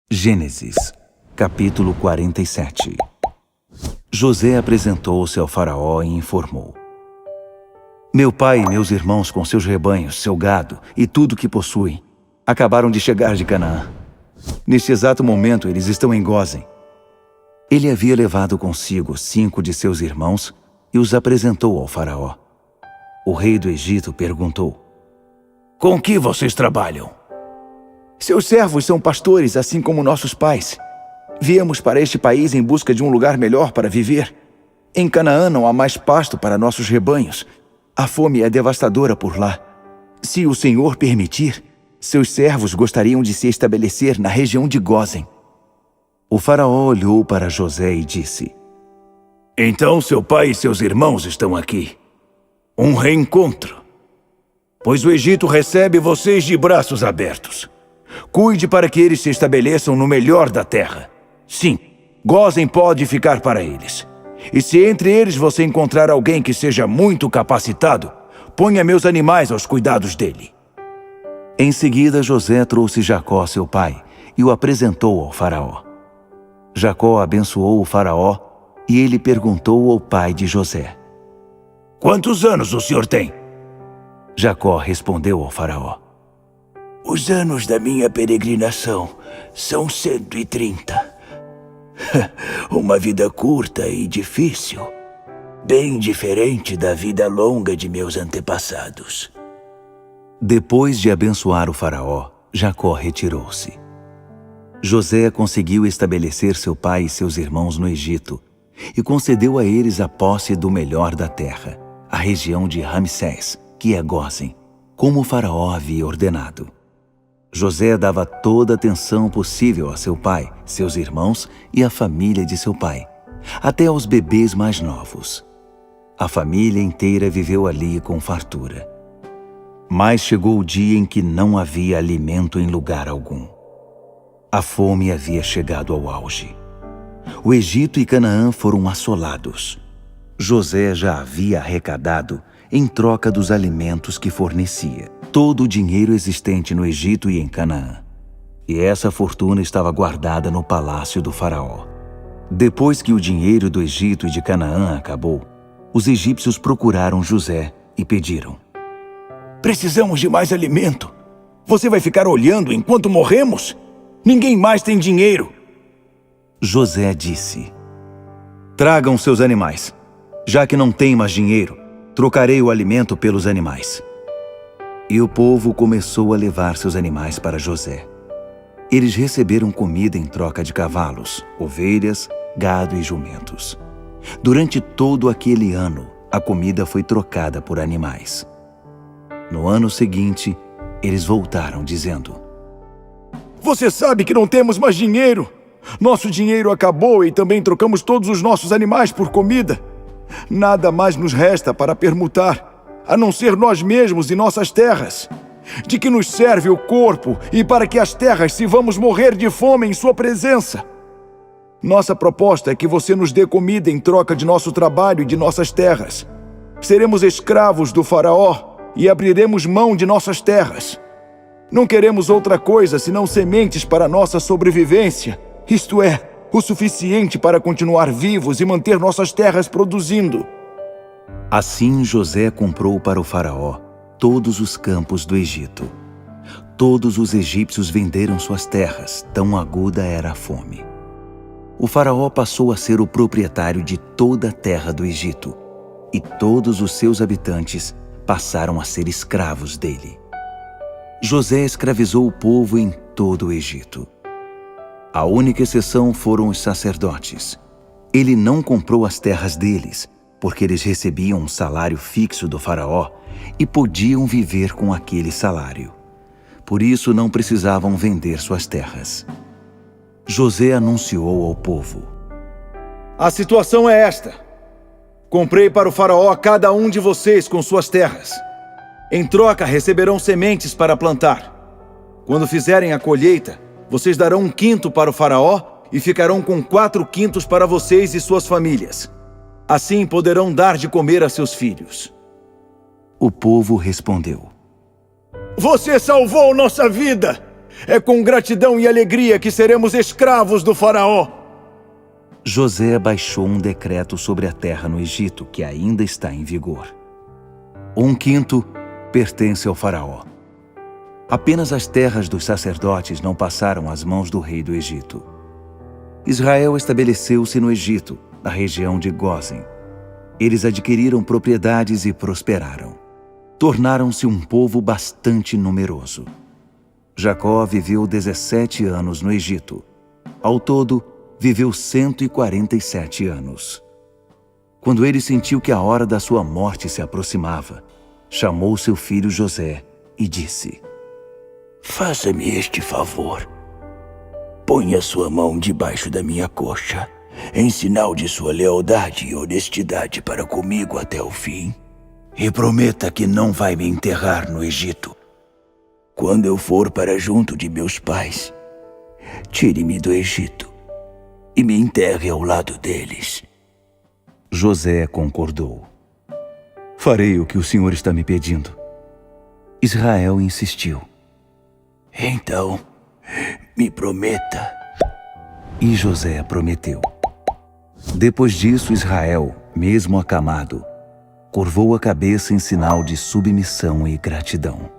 Gênesis, capítulo 47. José apresentou-se ao faraó e informou: Meu pai e meus irmãos com seus rebanhos, seu gado e tudo que possuem, acabaram de chegar de Canaã. Neste exato momento eles estão em Gósen. Ele havia levado consigo 5 de seus irmãos e os apresentou ao faraó. O rei do Egito perguntou: Com que vocês trabalham? Seus servos são pastores, assim como nossos pais. Viemos para este país em busca de um lugar melhor para viver. Em Canaã não há mais pasto para nossos rebanhos. A fome é devastadora por lá. Se o Senhor permitir, seus servos gostariam de se estabelecer na região de Gósen. O faraó olhou para José e disse: Então seu pai e seus irmãos estão aqui. Um reencontro. Pois o Egito recebe vocês de braços abertos. Cuide para que eles se estabeleçam no melhor da terra. Sim, Gósen pode ficar para eles. E se entre eles você encontrar alguém que seja muito capacitado, ponha meus animais aos cuidados dele. Em seguida, José trouxe Jacó, seu pai, e o apresentou ao faraó. Jacó abençoou o faraó e ele perguntou ao pai de José: Quantos anos o senhor tem? Jacó respondeu ao faraó: Os anos da minha peregrinação são 130. Uma vida curta e difícil, bem diferente da vida longa de meus antepassados. Depois de abençoar o faraó, Jacó retirou-se. José conseguiu estabelecer seu pai e seus irmãos no Egito e concedeu a eles a posse do melhor da terra, a região de Ramsés, que é Gósen, como o faraó havia ordenado. José dava toda a atenção possível a seu pai, seus irmãos e a família de seu pai, até aos bebês mais novos. A família inteira viveu ali com fartura. Mas chegou o dia em que não havia alimento em lugar algum. A fome havia chegado ao auge. O Egito e Canaã foram assolados. José já havia arrecadado, em troca dos alimentos que fornecia, todo o dinheiro existente no Egito e em Canaã. E essa fortuna estava guardada no palácio do faraó. Depois que o dinheiro do Egito e de Canaã acabou, os egípcios procuraram José e pediram: Precisamos de mais alimento. Você vai ficar olhando enquanto morremos? Ninguém mais tem dinheiro. José disse: Tragam seus animais. Já que não tem mais dinheiro, trocarei o alimento pelos animais. E o povo começou a levar seus animais para José. Eles receberam comida em troca de cavalos, ovelhas, gado e jumentos. Durante todo aquele ano, a comida foi trocada por animais. No ano seguinte, eles voltaram dizendo: Você sabe que não temos mais dinheiro. Nosso dinheiro acabou e também trocamos todos os nossos animais por comida. Nada mais nos resta para permutar, a não ser nós mesmos e nossas terras. De que nos serve o corpo e para que as terras se vamos morrer de fome em sua presença? Nossa proposta é que você nos dê comida em troca de nosso trabalho e de nossas terras. Seremos escravos do faraó e abriremos mão de nossas terras. Não queremos outra coisa senão sementes para nossa sobrevivência, isto é, o suficiente para continuar vivos e manter nossas terras produzindo. Assim José comprou para o faraó todos os campos do Egito. Todos os egípcios venderam suas terras, tão aguda era a fome. O faraó passou a ser o proprietário de toda a terra do Egito, e todos os seus habitantes passaram a ser escravos dele. José escravizou o povo em todo o Egito. A única exceção foram os sacerdotes. Ele não comprou as terras deles, porque eles recebiam um salário fixo do faraó e podiam viver com aquele salário. Por isso não precisavam vender suas terras. José anunciou ao povo: A situação é esta. Comprei para o faraó cada um de vocês com suas terras. Em troca receberão sementes para plantar. Quando fizerem a colheita, vocês darão 1/5 para o faraó e ficarão com 4/5 para vocês e suas famílias. Assim poderão dar de comer a seus filhos. O povo respondeu: Você salvou nossa vida! É com gratidão e alegria que seremos escravos do faraó. José baixou um decreto sobre a terra no Egito, que ainda está em vigor. 1/5 pertence ao faraó. Apenas as terras dos sacerdotes não passaram às mãos do rei do Egito. Israel estabeleceu-se no Egito, na região de Gósen. Eles adquiriram propriedades e prosperaram. Tornaram-se um povo bastante numeroso. Jacó viveu 17 anos no Egito. Ao todo, viveu 147 anos. Quando ele sentiu que a hora da sua morte se aproximava, chamou seu filho José e disse: Faça-me este favor. Ponha sua mão debaixo da minha coxa, em sinal de sua lealdade e honestidade para comigo até o fim. E prometa que não vai me enterrar no Egito. Quando eu for para junto de meus pais, tire-me do Egito e me enterre ao lado deles. José concordou. Farei o que o senhor está me pedindo. Israel insistiu. Então, me prometa. E José prometeu. Depois disso, Israel, mesmo acamado, curvou a cabeça em sinal de submissão e gratidão.